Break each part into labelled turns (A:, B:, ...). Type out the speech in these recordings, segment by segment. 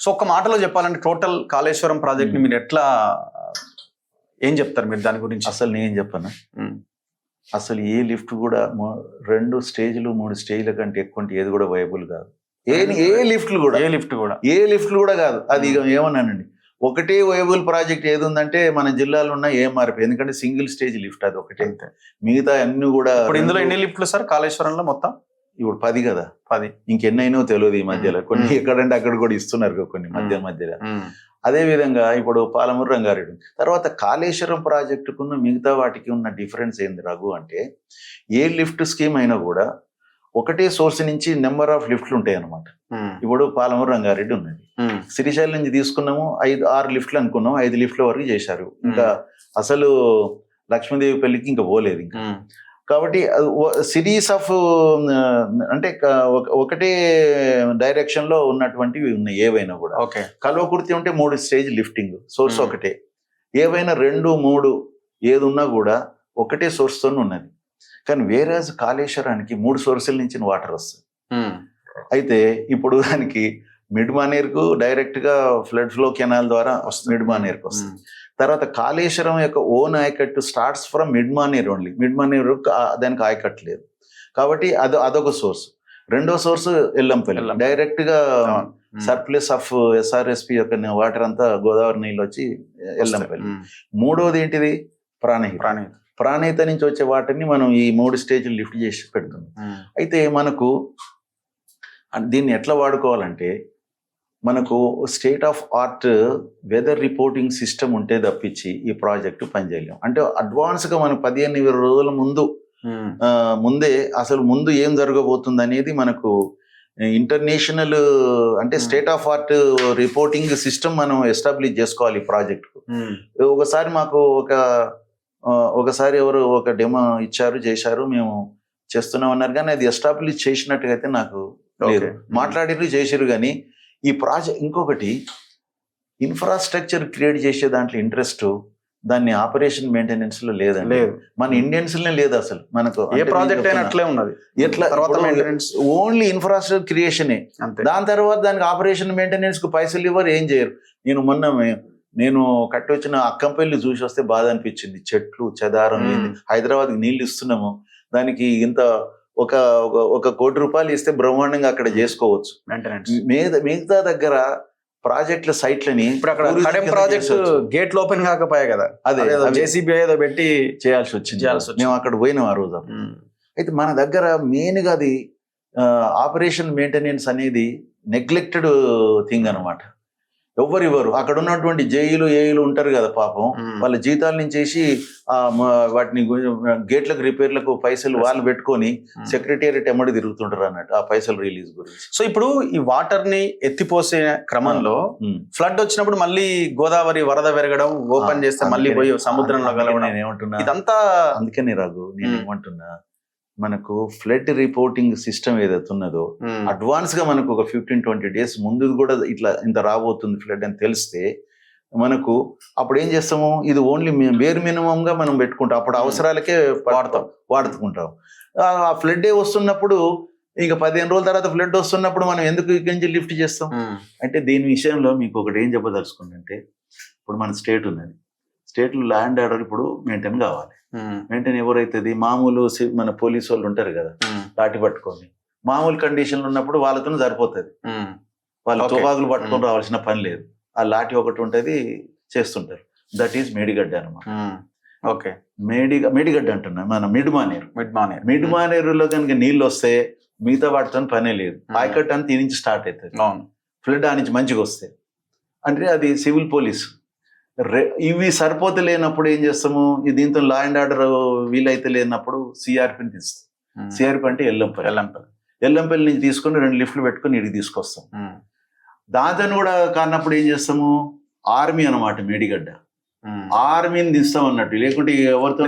A: So ఒక్క మాటలో చెప్పాలంటే టోటల్ కాళేశ్వరం ప్రాజెక్ట్ ని మీరు ఎట్లా ఏం చెప్తారు మీరు దాని గురించి?
B: అసలు నేను చెప్పను. అసలు ఏ లిఫ్ట్ కూడా 2 స్టేజ్లు 3 స్టేజ్ల కంటే ఎక్కువ ఏది కూడా వైబుల్ కాదు. ఏ లిఫ్ట్లు కూడా కాదు. అది ఏమన్నానండి, ఒకటే వైబుల్ ప్రాజెక్ట్ ఏది ఉందంటే మన జిల్లాలో ఉన్న ఏఎంఆర్పి. ఎందుకంటే సింగిల్ స్టేజ్ లిఫ్ట్ అది ఒకటే. మిగతా అన్ని కూడా
A: ఇప్పుడు ఇందులో ఎన్ని లిఫ్ట్లు సార్ కాళేశ్వరంలో మొత్తం?
B: ఇప్పుడు 10 కదా.
A: 10
B: ఇంకెన్నైనో తెలియదు. ఈ మధ్యలో కొన్ని ఎక్కడంటే అక్కడ కూడా ఇస్తున్నారు కొన్ని మధ్యలో. అదే విధంగా ఇప్పుడు పాలమూరు రంగారెడ్డి తర్వాత కాళేశ్వరం ప్రాజెక్టుకున్న మిగతా వాటికి ఉన్న డిఫరెన్స్ ఏంది రఘు అంటే, ఏ లిఫ్ట్ స్కీమ్ అయినా కూడా ఒకటే సోర్స్ నుంచి నెంబర్ ఆఫ్ లిఫ్ట్లు ఉంటాయి అన్నమాట. ఇప్పుడు పాలమూరు రంగారెడ్డి ఉన్నది, శ్రీశైలం నుంచి తీసుకున్నాము 5-6 లిఫ్ట్లు అనుకున్నాం, 5 లిఫ్ట్ల వరకు చేశారు. ఇంకా అసలు లక్ష్మీదేవి పెళ్లికి ఇంకా పోలేదు ఇంకా. కాబట్టి సిరీస్ ఆఫ్ అంటే ఒకటే డైరెక్షన్ లో ఉన్నటువంటివి ఉన్నాయి ఏవైనా కూడా. కల్వకుర్తి ఉంటే 3 స్టేజ్ లిఫ్టింగ్ సోర్స్ ఒకటే. ఏవైనా 2-3 ఏది ఉన్నా కూడా ఒకటే సోర్స్ తో ఉన్నది. కానీ వేరేజ్ కాళేశ్వరానికి 3 సోర్సుల నుంచి వాటర్ వస్తుంది. అయితే ఇప్పుడు దానికి మిడ్ మానేర్కు డైరెక్ట్ గా ఫ్లడ్ ఫ్లో కెనాల్ ద్వారా మిడ్ మానేర్కు వస్తుంది. తర్వాత కాళేశ్వరం యొక్క ఓన్ ఆయకట్టు starts from mid Maner only. Mid Maner దానికి ఆయకట్టు లేదు కాబట్టి అదొక సోర్స్. రెండో సోర్స్ ఎల్లంపల్లి, డైరెక్ట్ గా సర్ప్లస్ ఆఫ్ ఎస్ఆర్ఎస్పి యొక్క వాటర్ అంతా గోదావరి నీళ్ళు వచ్చి ఎల్లంపల్లి. మూడోది ఏంటిది ప్రాణహిత నుంచి వచ్చే వాటర్ని మనం ఈ 3 స్టేజ్లు లిఫ్ట్ చేసి పెడుతున్నాం. అయితే మనకు దీన్ని ఎట్లా వాడుకోవాలంటే, మనకు state of art weather reporting system ఉంటే తప్పించి ఈ ప్రాజెక్టు పనిచేయలేం. అంటే అడ్వాన్స్గా మనం 15-20 రోజుల ముందే అసలు ముందు ఏం జరగబోతుంది అనేది మనకు ఇంటర్నేషనల్ అంటే state of art reporting system మనం ఎస్టాబ్లిష్ చేసుకోవాలి ఈ ప్రాజెక్టుకు. ఒకసారి మాకు ఒకసారి ఎవరు ఒక డెమో ఇచ్చారు, చేశారు, మేము చేస్తున్నాం అన్నారు. కానీ అది ఎస్టాబ్లిష్ చేసినట్టుగా అయితే నాకు లేదు. మాట్లాడిరు, చేసిరు. కానీ ఈ ప్రాజెక్ట్ ఇంకొకటి ఇన్ఫ్రాస్ట్రక్చర్ క్రియేట్ చేసే దాంట్లో ఇంట్రెస్ట్ దాన్ని ఆపరేషన్ మెయింటెనెన్స్ లో లేదండి. మన ఇండియన్స్ లోనే లేదు అసలు. మనకు
A: ఏ ప్రాజెక్ట్ అయినా అట్లే ఉన్నది.
B: ఎట్లా ఓన్లీ ఇన్ఫ్రాస్ట్రక్చర్ క్రియేషనే. దాని తర్వాత దానికి ఆపరేషన్ మెయింటెనెన్స్ కు పైసలు ఇవ్వరు, ఏం చేయరు. నేను కట్టి వచ్చిన అక్కంపల్లి చూసి వస్తే బాధ అనిపించింది. చెట్లు చెదారం, హైదరాబాద్కి నీళ్లు ఇస్తున్నాము, దానికి ఇంత ఒక 1 కోటి రూపాయలు ఇస్తే బ్రహ్మాండంగా అక్కడ చేసుకోవచ్చు. మిగతా దగ్గర ప్రాజెక్టుల సైట్లని
A: ప్రాజెక్ట్ గేట్లు ఓపెన్ కాకపోయాయి కదా, అదే జేసీబీ ఏదో పెట్టి
B: చేయాల్సి వచ్చింది. మేము అక్కడ పోయినాం ఆ రోజు. అయితే మన దగ్గర మెయిన్ గా అది ఆపరేషన్ మెయింటెనెన్స్ అనేది నెగ్లెక్టెడ్ థింగ్ అనమాట. ఎవ్వరు అక్కడ ఉన్నటువంటి జేఈలు ఏఈలు ఉంటారు కదా పాపం, వాళ్ళ జీతాల నుంచి వాటిని గేట్లకు రిపేర్లకు పైసలు వాళ్ళు పెట్టుకొని సెక్రటేరియట్ ఎమ్మడి తిరుగుతుంటారు అన్నట్టు ఆ పైసలు రిలీజ్ గురించి.
A: సో ఇప్పుడు ఈ వాటర్ ని ఎత్తిపోసే క్రమంలో ఫ్లడ్ వచ్చినప్పుడు మళ్ళీ గోదావరి వరద పెరగడం, ఓపెన్ చేస్తే మళ్ళీ పోయి సముద్రంలో కలవడం,
B: నేను ఏమంటున్నా
A: ఇదంతా
B: అందుకని రఘు నేను ఏమంటున్నా, మనకు ఫ్లడ్ రిపోర్టింగ్ సిస్టమ్ ఏదైతే ఉన్నదో అడ్వాన్స్ గా మనకు ఒక 15-20 days ముందు కూడా ఇంత రాబోతుంది ఫ్లడ్ అని తెలిస్తే మనకు అప్పుడు ఏం చేస్తాము, ఇది ఓన్లీ బేర్ మినిమం గా మనం పెట్టుకుంటాం. అప్పుడు అవసరాలకే వాడుకుంటాం. ఆ ఫ్లడ్ వస్తున్నప్పుడు ఇంకా 15 రోజుల తర్వాత ఫ్లడ్ వస్తున్నప్పుడు మనం ఎందుకు ఇక్కడి నుంచి లిఫ్ట్ చేస్తాం అంటే, దీని విషయంలో మీకు ఒకటి ఏం చెప్పదలుచుకుంటే, ఇప్పుడు మన స్టేట్ ఉన్నది, స్టేట్లో ల్యాండ్ ఆర్డర్ ఇప్పుడు మెయింటైన్ కావాలి. మెయింటైన్ ఎవరైతుంది, మామూలు మన పోలీసు వాళ్ళు ఉంటారు కదా, లాఠీ పట్టుకొని మామూలు కండిషన్లు ఉన్నప్పుడు వాళ్ళతో సరిపోతుంది. వాళ్ళు తుపాకులు పట్టుకొని రావాల్సిన పని లేదు. ఆ లాఠీ ఒకటి ఉంటుంది, చేస్తుంటారు. దట్ ఈస్ మేడిగడ్డ అనమాట.
A: ఓకే,
B: మేడిగడ్డ అంటున్నా, మన మిడ్ మానేరులో కనుక నీళ్ళు వస్తే మిగతా వాటితో పనే లేదు. ఆయకట్ అని దీని నుంచి స్టార్ట్ అవుతుంది. ఫ్లడ్ ఆ నుంచి మంచిగా వస్తే అంటే అది సివిల్ పోలీసు. ఇవి సరిపోతే లేనప్పుడు ఏం చేస్తాము, దీంతో లా అండ్ ఆర్డర్ వీలైతే లేనప్పుడు సిఆర్పిని తీస్తాం. సిఆర్పి అంటే ఎల్లంపల్లి నుంచి తీసుకొని 2 లిఫ్ట్లు పెట్టుకొని ఇడికి తీసుకొస్తాం. దాంతో కూడా కానప్పుడు ఏం చేస్తాము, ఆర్మీ అనమాట మేడిగడ్డ, ఆర్మీని తీస్తాం అన్నట్టు. లేకుంటే ఎవరితో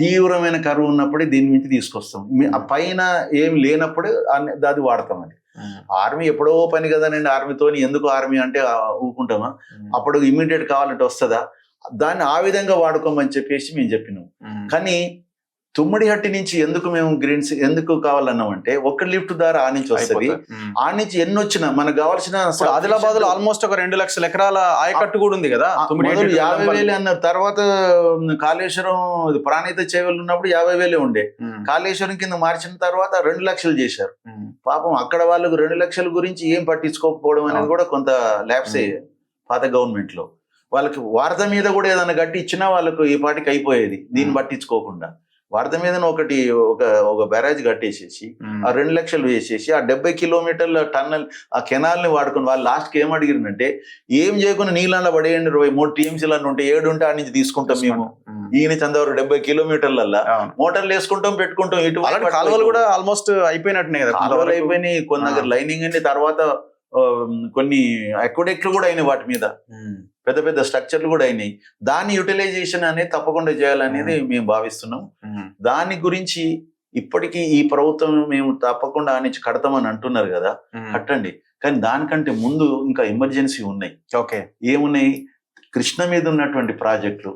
B: తీవ్రమైన కరువు ఉన్నప్పుడే దీని నుంచి తీసుకొస్తాం. పైన ఏం లేనప్పుడు అది వాడతాం. అది ఆర్మీ ఎప్పుడో పని కదానండి. ఆర్మీతో ఎందుకు ఆర్మీ అంటే ఊరుకుంటామా, అప్పుడు ఇమ్మీడియట్ కావాలంటే వస్తుందా, దాన్ని ఆ విధంగా వాడుకోమని చెప్పేసి మేము చెప్పినాం. కానీ తుమ్మడిహట్టి నుంచి ఎందుకు మేము గ్రీన్స్ ఎందుకు కావాలన్నాం అంటే ఒక్క లిఫ్ట్ ద్వారా ఆ నుంచి వస్తుంది, ఆ నుంచి ఎన్ని వచ్చినా మనకు కావాల్సిన
A: ఆదిలాబాద్ లో ఆల్మోస్ట్ ఒక 2 లక్షల ఎకరాల ఆయకట్టు కూడా ఉంది కదా.
B: 50,000 అన్నారు. తర్వాత కాళేశ్వరం ప్రాణిత చేవలు ఉన్నప్పుడు 50,000 ఉండే, కాళేశ్వరం కింద మార్చిన తర్వాత 2 లక్షలు చేశారు. పాపం అక్కడ వాళ్ళకు 2 లక్షల గురించి ఏం పట్టించుకోకపోవడం అనేది కూడా కొంత ల్యాప్స్ అయ్యేది పాత గవర్నమెంట్ లో. వాళ్ళకి వారధ మీద కూడా ఏదైనా గట్టి ఇచ్చినా వాళ్ళకు ఈ పాటికి అయిపోయేది దీన్ని పట్టించుకోకుండా. వారధ మీద ఒక బ్యారేజ్ కట్టేసేసి ఆ 2 లక్షలు వేసేసి ఆ 70 కిలోమీటర్ల టన్నల్ ఆ కెనాల్ ని వాడుకుని వాళ్ళు లాస్ట్కి ఏం అడిగిరంటే ఏం చేయకుండా నీళ్ళ పడేయండి 23 టీఎంసీలు ఉంటే 7 ఉంటే ఆ నుంచి తీసుకుంటాం మేము. ఈయన చందవరం 70 కిలోమీటర్లల్లా మోటార్లు వేసుకుంటాం పెట్టుకుంటాం. ఇటు
A: కాలువలు కూడా ఆల్మోస్ట్ అయిపోయినట్టున్నాయి కదా,
B: కాలువలు అయిపోయినాయి. కొన్ని దగ్గర లైనింగ్ అండి, తర్వాత కొన్ని అక్విడెక్ట్లు కూడా అయినాయి, వాటి మీద పెద్ద పెద్ద స్ట్రక్చర్లు కూడా అయినాయి. దాని యూటిలైజేషన్ అనేది తప్పకుండా చేయాలనేది మేము భావిస్తున్నాం. దాని గురించి ఇప్పటికీ ఈ ప్రభుత్వం మేము తప్పకుండా ఆ నుంచి కడతామని అంటున్నారు కదా, కట్టండి. కానీ దానికంటే ముందు ఇంకా ఎమర్జెన్సీ ఉన్నాయి.
A: ఓకే,
B: ఏమున్నాయి? కృష్ణ మీద ఉన్నటువంటి ప్రాజెక్టులు